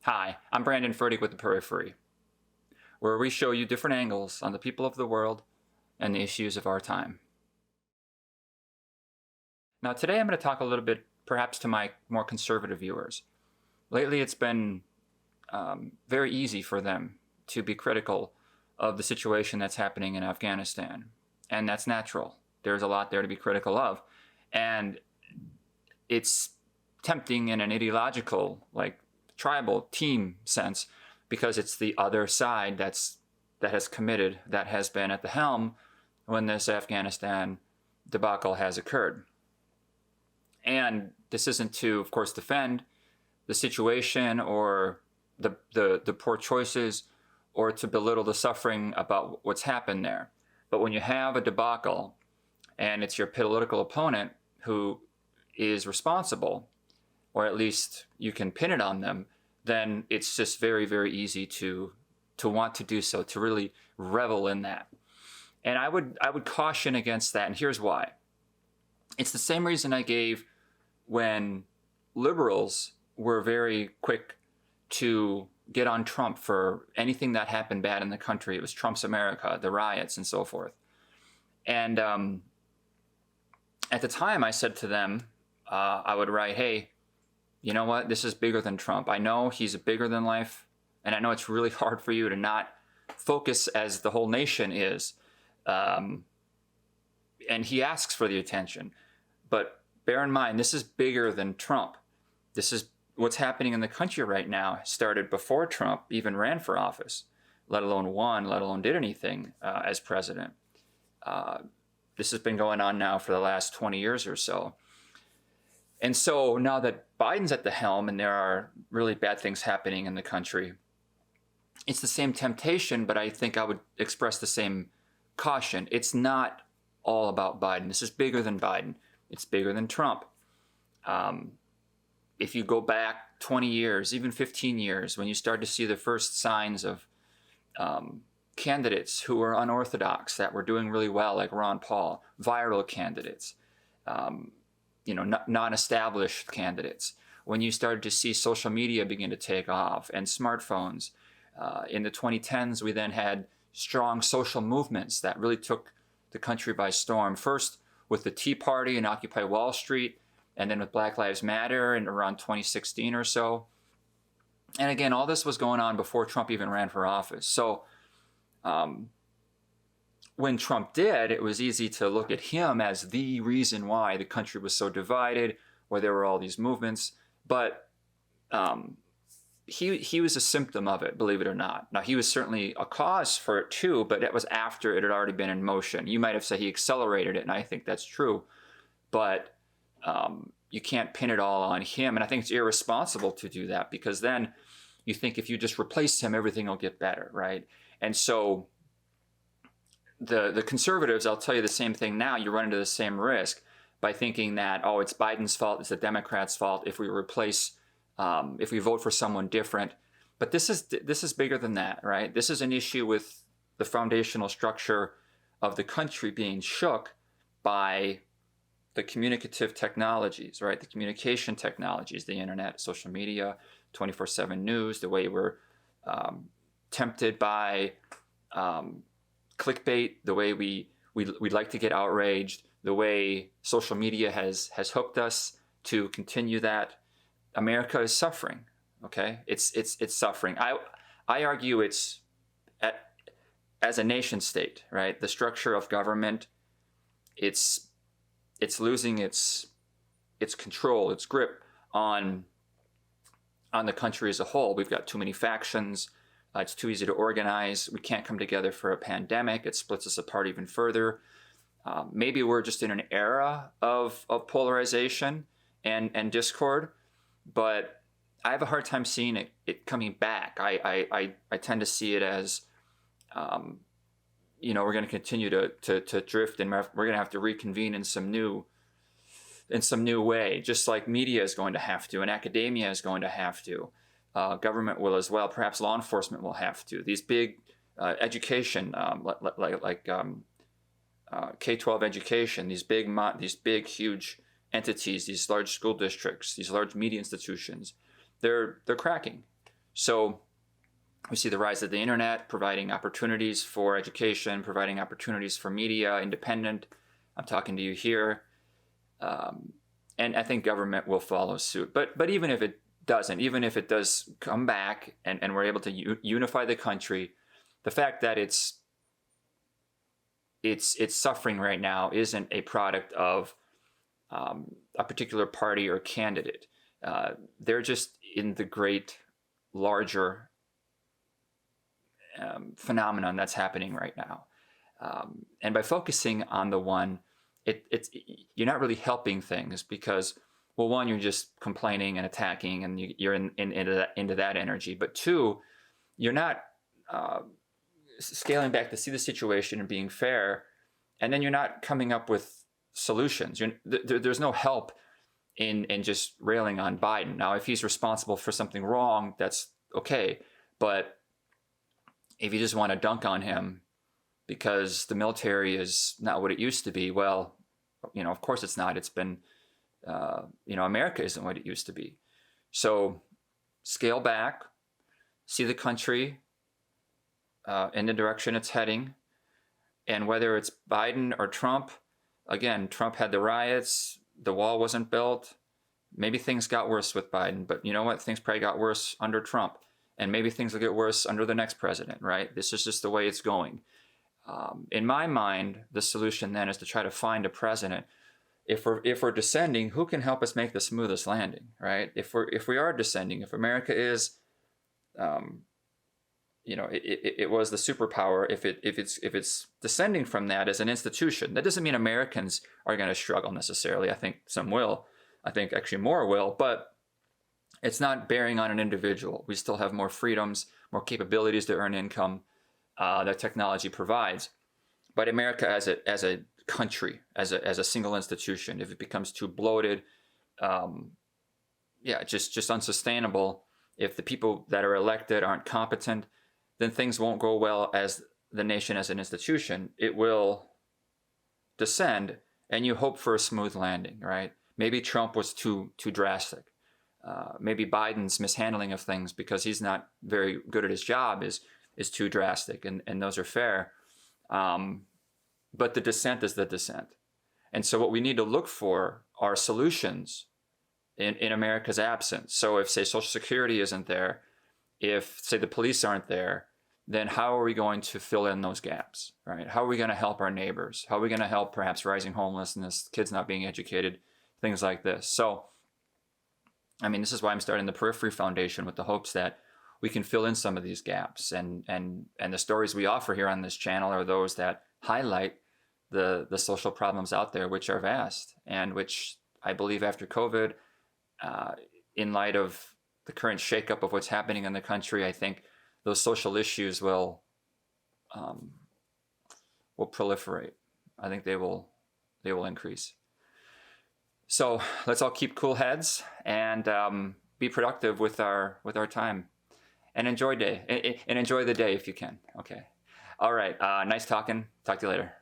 Hi, I'm Brandon Furtick with The Periphery, where we show you different angles on the people of the world and the issues of our time. Now today I'm going to talk a little bit perhaps to my more conservative viewers. Lately it's been very easy for them to be critical of the situation that's happening in Afghanistan, and that's natural. There's a lot there to be critical of, and it's tempting in an ideological, like tribal team sense, because it's the other side that has been at the helm when this Afghanistan debacle has occurred. And this isn't to, of course, defend the situation or the poor choices or to belittle the suffering about what's happened there. But when you have a debacle and it's your political opponent who is responsible, or at least you can pin it on them, then it's just very, very easy to want to do so, to really revel in that. And I would caution against that, and here's why. It's the same reason I gave when liberals were very quick to get on Trump for anything that happened bad in the country. It was Trump's America, the riots, and so forth. And at the time, I said to them, I would write, hey, you know what? This is bigger than Trump. I know he's a bigger than life, and I know it's really hard for you to not focus as the whole nation is. And he asks for the attention. But bear in mind, this is bigger than Trump. This is what's happening in the country right now. Started before Trump even ran for office, let alone won, let alone did anything as president. This has been going on now for the last 20 years or so. And so now that Biden's at the helm and there are really bad things happening in the country, it's the same temptation, but I think I would express the same caution. It's not all about Biden. This is bigger than Biden. It's bigger than Trump. If you go back 20 years, even 15 years, when you start to see the first signs of candidates who were unorthodox that were doing really well, like Ron Paul, viral candidates, non-established candidates. When you started to see social media begin to take off and smartphones, in the 2010s, we then had strong social movements that really took the country by storm. First with the Tea Party and Occupy Wall Street, and then with Black Lives Matter in around 2016 or so. And again, all this was going on before Trump even ran for office. So when Trump did, it was easy to look at him as the reason why the country was so divided, where there were all these movements. But he was a symptom of it, believe it or not. Now, he was certainly a cause for it too, but that was after it had already been in motion. You might have said he accelerated it, and I think that's true. But you can't pin it all on him. And I think it's irresponsible to do that, because then you think if you just replace him, everything will get better, right? And so the conservatives, I'll tell you the same thing now. You run into the same risk by thinking that, oh, it's Biden's fault, it's the Democrats' fault if we if we vote for someone different. But this is bigger than that, right? This is an issue with the foundational structure of the country being shook by the communicative technologies, right? The communication technologies, the internet, social media, 24/7 news, the way we're tempted by clickbait, the way we like to get outraged, the way social media has hooked us to continue that. America is suffering, okay? It's suffering. I argue it's as a nation state, right? The structure of government, it's losing its control, its grip on the country as a whole. We've got too many factions. It's too easy to organize. We can't come together for a pandemic. It splits us apart even further. Maybe we're just in an era of polarization and discord, but I have a hard time seeing it coming back. I tend to see it as, we're going to continue to drift, and we're going to have to reconvene in some new way, just like media is going to have to, and academia is going to have to. Government will as well. Perhaps law enforcement will have to. These big education, like K-12 education, these big, huge entities, these large school districts, these large media institutions, they're cracking. So we see the rise of the internet, providing opportunities for education, providing opportunities for media, independent. I'm talking to you here. And I think government will follow suit. But even if it doesn't, even if it does come back and we're able to unify the country, the fact that it's suffering right now isn't a product of a particular party or candidate. They're just in the great, larger phenomenon that's happening right now. And by focusing on the one, you're not really helping things because, well, one, you're just complaining and attacking and you're into that energy. But two, you're not scaling back to see the situation and being fair. And then you're not coming up with solutions. There's no help in just railing on Biden. Now, if he's responsible for something wrong, that's okay. But if you just want to dunk on him because the military is not what it used to be, well, of course it's not. It's been, America isn't what it used to be. So scale back, see the country in the direction it's heading. And whether it's Biden or Trump, again, Trump had the riots, the wall wasn't built. Maybe things got worse with Biden, but you know what? Things probably got worse under Trump. And maybe things will get worse under the next president, right? This is just the way it's going. In my mind, the solution then is to try to find a president. If we're descending, who can help us make the smoothest landing, right? If we are descending, if America is, it was the superpower. If it's descending from that as an institution, that doesn't mean Americans are going to struggle necessarily. I think some will. I think actually more will, but it's not bearing on an individual. We still have more freedoms, more capabilities to earn income that technology provides. But America as a country, as a single institution, if it becomes too bloated, just unsustainable, if the people that are elected aren't competent, then things won't go well as the nation as an institution. It will descend, and you hope for a smooth landing, right? Maybe Trump was too drastic. Maybe Biden's mishandling of things because he's not very good at his job is too drastic, and those are fair. But the descent is the descent. And so what we need to look for are solutions in America's absence. So if, say, Social Security isn't there, if, say, the police aren't there, then how are we going to fill in those gaps, right? How are we going to help our neighbors? How are we going to help perhaps rising homelessness, kids not being educated, things like this? So, I mean, this is why I'm starting the Periphery Foundation with the hopes that we can fill in some of these gaps. And the stories we offer here on this channel are those that highlight the social problems out there, which are vast, and which I believe after COVID, in light of the current shakeup of what's happening in the country, I think those social issues will proliferate. I think they will increase. So let's all keep cool heads and be productive with our time, and enjoy the day if you can. Okay. All right. Nice talking. Talk to you later.